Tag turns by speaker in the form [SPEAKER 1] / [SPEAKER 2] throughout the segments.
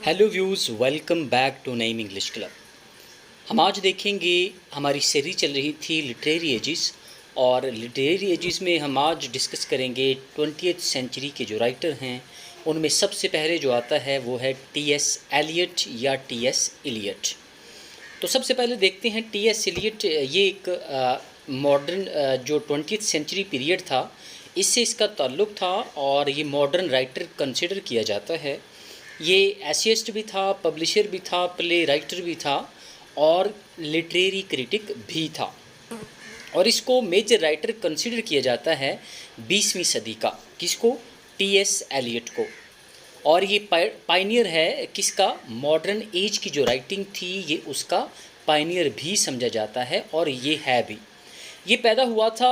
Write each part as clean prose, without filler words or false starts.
[SPEAKER 1] Hello views, welcome back to Naeem English club. हम आज देखेंगे, हमारी सीरीज चल रही थी लिटरेरी एजिस, और लिटरेरी एजिस में हम आज डिस्कस करेंगे 20th सेंचुरी के जो राइटर हैं उनमें सबसे पहले जो आता है वो है टी.एस. एलियट या टी.एस. इलियट। तो सबसे पहले देखते हैं टी.एस. इलियट। ये एक मॉडर्न जो 20th सेंचुरी पीरियड था इससे इसका ताल्लुक़ था और ये मॉडर्न राइटर कंसिडर किया जाता है। ये एसेइस्ट भी था, पब्लिशर भी था, प्ले राइटर भी था और लिटरेरी क्रिटिक भी था, और इसको मेजर राइटर कंसिडर किया जाता है 20वीं सदी का। किसको? टी.एस. एलियट को। और ये पायनियर है किसका? मॉडर्न एज की जो राइटिंग थी ये उसका पायनियर भी समझा जाता है, और ये है भी। ये पैदा हुआ था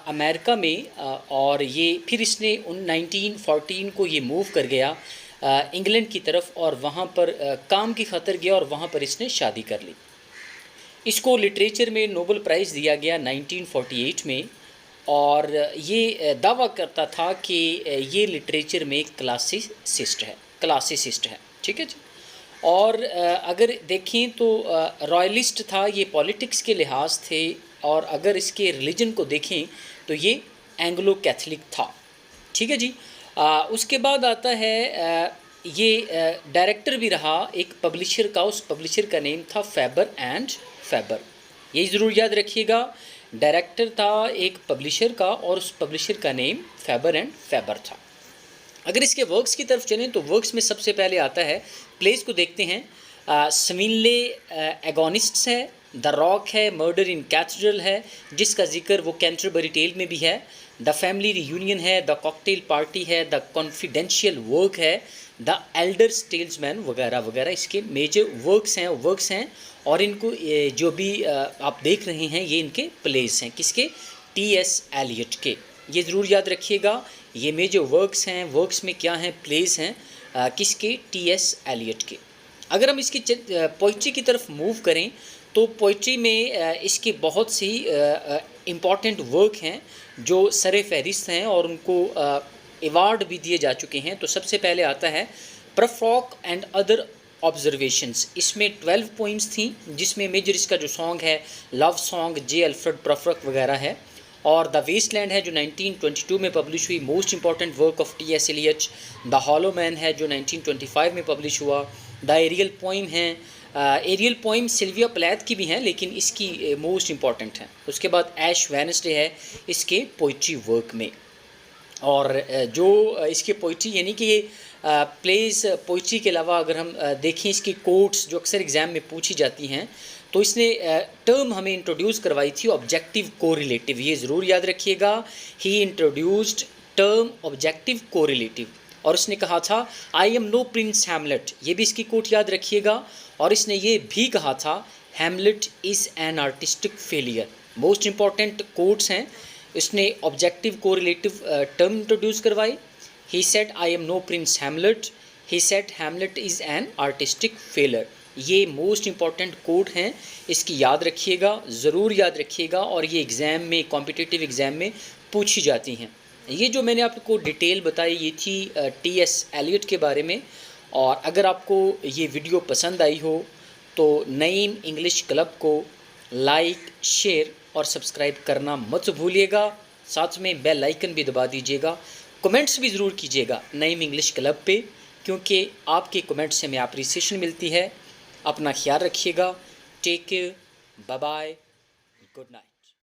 [SPEAKER 1] अमेरिका में, और ये फिर इसने 1914 को ये मूव कर गया इंग्लैंड की तरफ, और वहाँ पर काम की खातिर गया और वहाँ पर इसने शादी कर ली। इसको लिटरेचर में नोबेल प्राइज़ दिया गया 1948 में, और ये दावा करता था कि ये लिटरेचर में क्लासिसिस्ट है। ठीक है जी। और अगर देखें तो रॉयलिस्ट था, ये पॉलिटिक्स के लिहाज थे, और अगर इसके रिलीजन को देखें तो ये एंग्लो कैथलिक था। ठीक है जी। उसके बाद आता है ये डायरेक्टर भी रहा एक पब्लिशर का। उस पब्लिशर का नेम था फेबर एंड फेबर। ये ज़रूर याद रखिएगा, डायरेक्टर था एक पब्लिशर का और उस पब्लिशर का नेम फेबर एंड फेबर था। अगर इसके वर्क्स की तरफ चलें तो वर्क्स में सबसे पहले आता है, प्लेस को देखते हैं। स्विनले एगोनिस्ट्स है, द रॉक है, मर्डर इन कैथेड्रल है जिसका जिक्र वो कैंटरबरी टेल में भी है, द फैमिली रियूनियन है, द कॉकटेल पार्टी है, द कॉन्फिडेंशियल वर्क है, द एल्डर स्टेल्समैन वगैरह वगैरह इसके मेजर वर्क्स हैं। और इनको जो भी आप देख रहे हैं ये इनके प्लेस हैं। किसके? टी.एस. एलियट के। ये ज़रूर याद रखिएगा, ये मेजर वर्क्स हैं। वर्क्स में क्या हैं? प्लेस हैं। किसके? टी.एस. एलियट के। अगर हम इसकी पोइट्री की तरफ मूव करें तो पोइट्री में इसके बहुत सी इम्पॉर्टेंट वर्क हैं जो सरे फहरिस्त हैं और उनको अवार्ड भी दिए जा चुके हैं। तो सबसे पहले आता है प्रफ्रॉक एंड अदर ऑब्जर्वेशंस। इसमें 12 पोइम्स थी जिसमें मेजर इसका जो सॉन्ग है लव सॉन्ग जे अल्फ्रेड प्रफ्रॉक वगैरह है, और द वेस्टलैंड है जो 1922 में पब्लिश हुई, most important work of T S. Eliot. The hollow man है जो 1925 में पब्लिश हुआ। द एरियल पोइम है, एरियल पोइम सिल्विया प्लैथ की भी हैं लेकिन इसकी मोस्ट इंपॉर्टेंट है। उसके बाद ऐश वेडनेसडे है इसके पोइट्री वर्क में। और जो इसके पोइट्री यानी कि ये प्लेस पोइट्री के अलावा अगर हम देखें इसकी कोट्स जो अक्सर एग्ज़ाम में पूछी जाती हैं, तो इसने टर्म हमें इंट्रोड्यूस करवाई थी ऑब्जेक्टिव कोरिलेटिव। ये ज़रूर याद रखिएगा, he introduced term objective correlative. और इसने कहा था I am no prince Hamlet, ये भी इसकी कोट याद रखिएगा। और इसने ये भी कहा था Hamlet is an artistic failure. Most important quotes हैं। इसने ऑब्जेक्टिव कोरिलेटिव टर्म इंट्रोड्यूस करवाई। He said I am no prince Hamlet, he said Hamlet is an artistic failure. ये मोस्ट इंपॉर्टेंट कोट हैं, इसकी याद रखिएगा, ज़रूर याद रखिएगा, और ये एग्ज़ाम में, कॉम्पिटिटिव एग्ज़ाम में पूछी जाती हैं। ये जो मैंने आपको डिटेल बताई ये थी टी.एस. एलियट के बारे में। और अगर आपको ये वीडियो पसंद आई हो तो नईम इंग्लिश क्लब को लाइक, शेयर और सब्सक्राइब करना मत भूलिएगा। साथ में बेल आइकन भी दबा दीजिएगा। कमेंट्स भी ज़रूर कीजिएगा नईम इंग्लिश क्लब पे, क्योंकि आपके कमेंट्स से हमें अप्रिसिएशन मिलती है। अपना ख्याल रखिएगा। Take care, bye bye, good night.